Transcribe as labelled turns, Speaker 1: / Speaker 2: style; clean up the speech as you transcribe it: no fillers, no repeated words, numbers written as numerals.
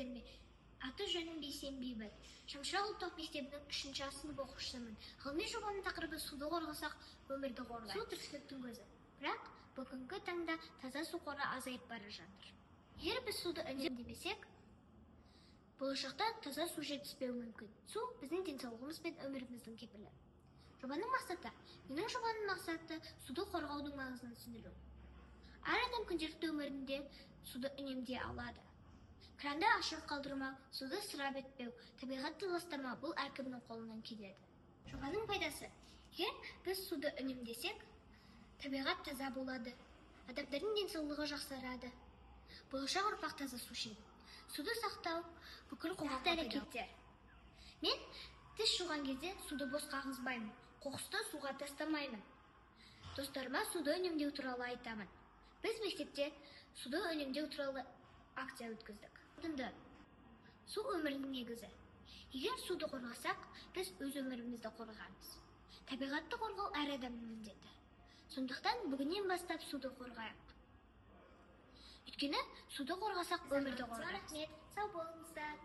Speaker 1: сәлеметсіздер ме? Аты жөнім Бейсенбибі. Шамшырақ ұлттық мектебінің 3-ші сынып оқушысымын. Ғылыми жобаның тақырыбы суды қорғасақ, өмірді қорғайық. Су тіршіліктің көзі. Бірақ бүгінгі таңда таза су қоры азайып бара жатыр. Егер біз суды үнемдемесек, болашақта таза су жетіспеуі мүмкін. Су біздің денсаулығымыз бен өміріміздің кепілі. Менің жобаның мақсаты суды қорғаудың маңызын түсіндіру. Әр адам күнделікті өмірінде суды үнемдей алады. Кранды ашық қалдырмау, суды ысырап етпеу, табиғатты ластамау бұл әркімнің қолынан келеді. Жобаның пайдасы: егер біз суды үнемдесек, табиғат таза болады, адамдардың денсаулығы жақсарады, болашақ ұрпақ таза су ішеді. Суды сақтау бүкіл қоғамға әрекеттер. Мен тіс жуған кезде суды бос қағызбаймын, қоқысты суға тастамаймын. Достарыма суды үнемдеу туралы айтамын. Біз мектепте суды үнемдеу туралы акция өткіздік. Су өмірдің негізі. Егер суды қорғасақ, біз өз өмірімізді қорғаймыз. Табиғатты қорғау әр адамның міндеті. Сондықтан бүгіннен бастап суды қорғайық. Өйткені суды қорғасақ, өмірді қорғаймыз. Сау болыңыздар.